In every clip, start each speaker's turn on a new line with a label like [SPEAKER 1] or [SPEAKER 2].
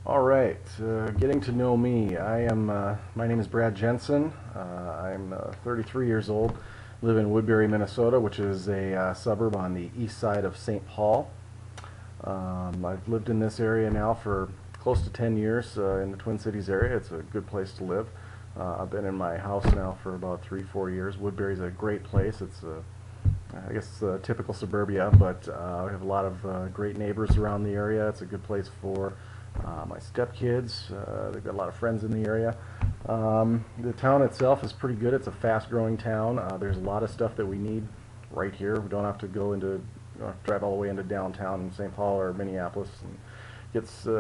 [SPEAKER 1] All right, getting to know me. My name is Brad Jensen. I'm 33 years old, live in Woodbury, Minnesota, which is a suburb on the east side of St. Paul. I've lived in this area now for close to 10 years in the Twin Cities area. It's a good place to live. I've been in my house now for about 3-4 years. Woodbury's a great place. It's I guess typical suburbia, but we have a lot of great neighbors around the area. It's a good place for my stepkids. They've got a lot of friends in the area. The town itself is pretty good. It's a fast-growing town. There's a lot of stuff that we need right here. We don't have to drive all the way into downtown in St. Paul or Minneapolis and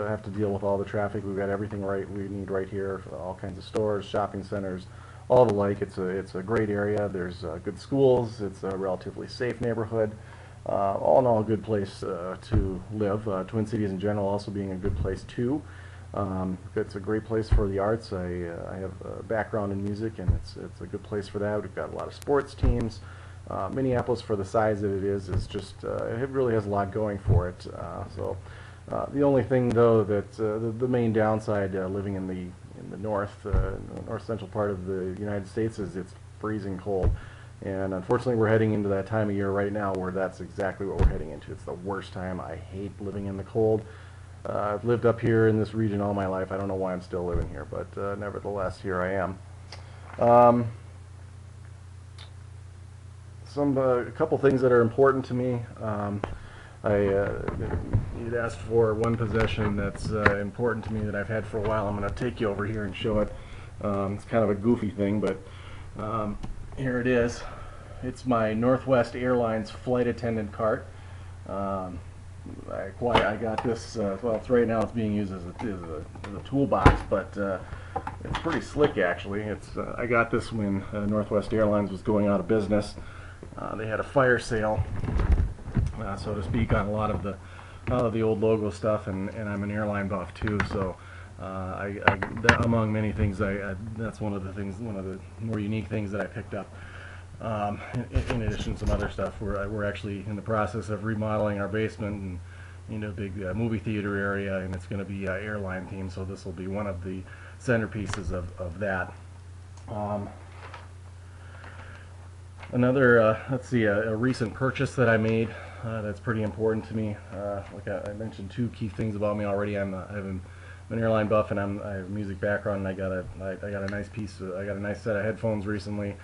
[SPEAKER 1] have to deal with all the traffic. We've got everything we need right here. All kinds of stores, shopping centers, all the like. It's a great area. There's good schools. It's a relatively safe neighborhood. All in all, a good place to live. Twin Cities in general also being a good place too. It's a great place for the arts. I have a background in music, and it's a good place for that. We've got a lot of sports teams. Minneapolis, for the size that it is just it really has a lot going for it. The only thing, though, that the main downside living in the north central part of the United States is it's freezing cold. And unfortunately, we're heading into that time of year right now where that's exactly what we're heading into. It's the worst time. I hate living in the cold. I've lived up here in this region all my life. I don't know why I'm still living here, but nevertheless, here I am. A couple things that are important to me. You'd asked for one possession that's important to me that I've had for a while. I'm going to take you over here and show it. It's kind of a goofy thing, but here it is. It's my Northwest Airlines flight attendant cart. I got this, well, right now it's being used as a toolbox, but it's pretty slick actually. I got this when Northwest Airlines was going out of business. They had a fire sale, so to speak, on a lot of the old logo stuff, and I'm an airline buff too, so among many things, that's one of the more unique things that I picked up. In addition to some other stuff, we're actually in the process of remodeling our basement and a big movie theater area, and it's going to be airline themed, so this will be one of the centerpieces of that. Let's see, a recent purchase that I made that's pretty important to me. Like I mentioned, two key things about me already. I'm an airline buff, and I have a music background, and I got a nice set of headphones recently.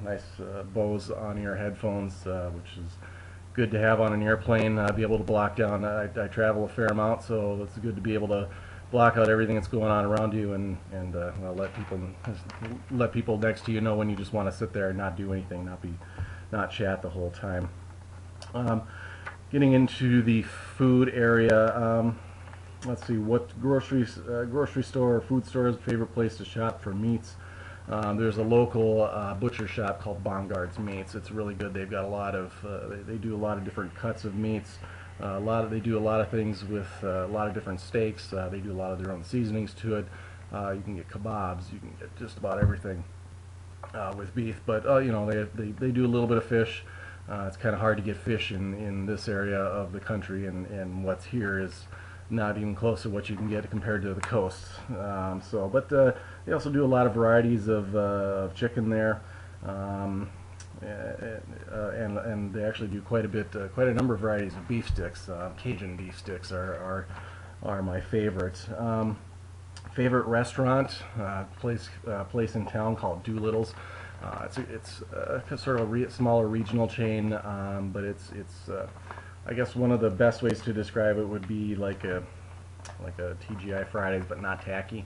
[SPEAKER 1] Nice Bose on-ear headphones, which is good to have on an airplane. Be able to block down. I travel a fair amount, so it's good to be able to block out everything that's going on around you, and let people next to you know when you just want to sit there and not do anything, not chat the whole time. Getting into the food area. Let's see, what grocery store or food store is favorite place to shop for meats? There's a local butcher shop called Baumgart's Meats. It's really good. They've got a lot of they do a lot of different cuts of meats. They do a lot of things with a lot of different steaks. They do a lot of their own seasonings to it. You can get kebabs. You can get just about everything with beef. But they do a little bit of fish. It's kind of hard to get fish in this area of the country, and what's here is not even close to what you can get compared to the coast. But they also do a lot of varieties of chicken there, and they actually do quite a number of varieties of beef sticks. Cajun beef sticks are my favorite. Favorite restaurant, place in town called Doolittle's. It's sort of a smaller regional chain, but it's I guess one of the best ways to describe it would be like a TGI Fridays, but not tacky.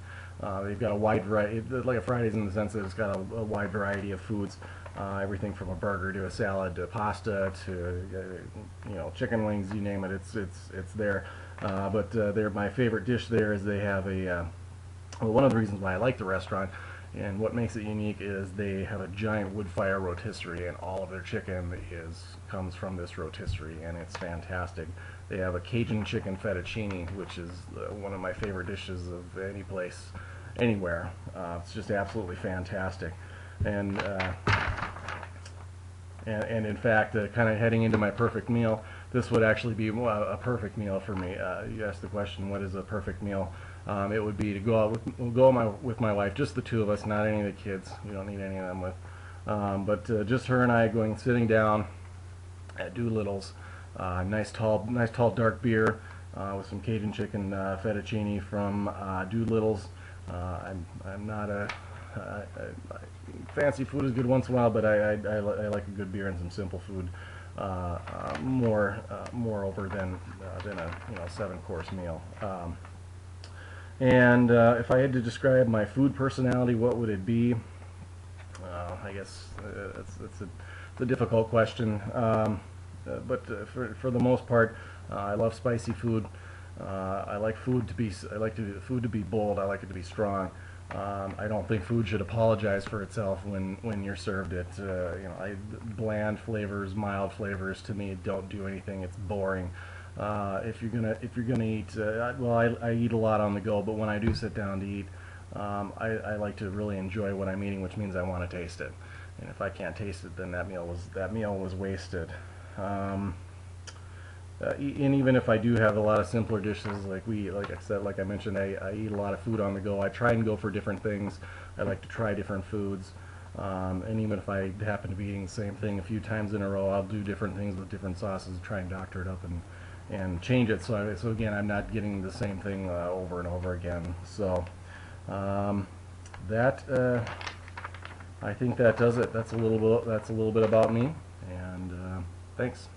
[SPEAKER 1] They've got a wide variety, like a Fridays in the sense that it's got a wide variety of foods, everything from a burger to a salad to pasta to chicken wings, you name it. It's there. But my favorite dish there is they have one of the reasons why I like the restaurant and what makes it unique is they have a giant wood fire rotisserie, and all of their chicken comes from this rotisserie, and it's fantastic. They have a Cajun chicken fettuccine, which is one of my favorite dishes of any place, anywhere. It's just absolutely fantastic. And in fact, kind of heading into my perfect meal, this would actually be a perfect meal for me. You asked the question, what is a perfect meal? It would be to go out with my wife, just the two of us, not any of the kids. We don't need any of them with. But just her and I sitting down at Doolittle's. Nice tall dark beer with some Cajun chicken fettuccine from Doolittle's. I'm not fancy food is good once in a while, but I like a good beer and some simple food more over than a 7-course meal. And if I had to describe my food personality, what would it be? I guess it's a difficult question. But for the most part, I love spicy food. I like food to be bold. I like it to be strong. I don't think food should apologize for itself when you're served it. Bland flavors, mild flavors, to me don't do anything. It's boring. If you're gonna eat, well, I eat a lot on the go, but when I do sit down to eat, I like to really enjoy what I'm eating, which means I want to taste it. And if I can't taste it, then that meal was wasted. And even if I do have a lot of simpler dishes, like I mentioned, I eat a lot of food on the go. I try and go for different things. I like to try different foods. And even if I happen to be eating the same thing a few times in a row, I'll do different things with different sauces, try and doctor it up and change it. So again, I'm not getting the same thing over and over again. So I think that does it. That's a little bit about me. And thanks.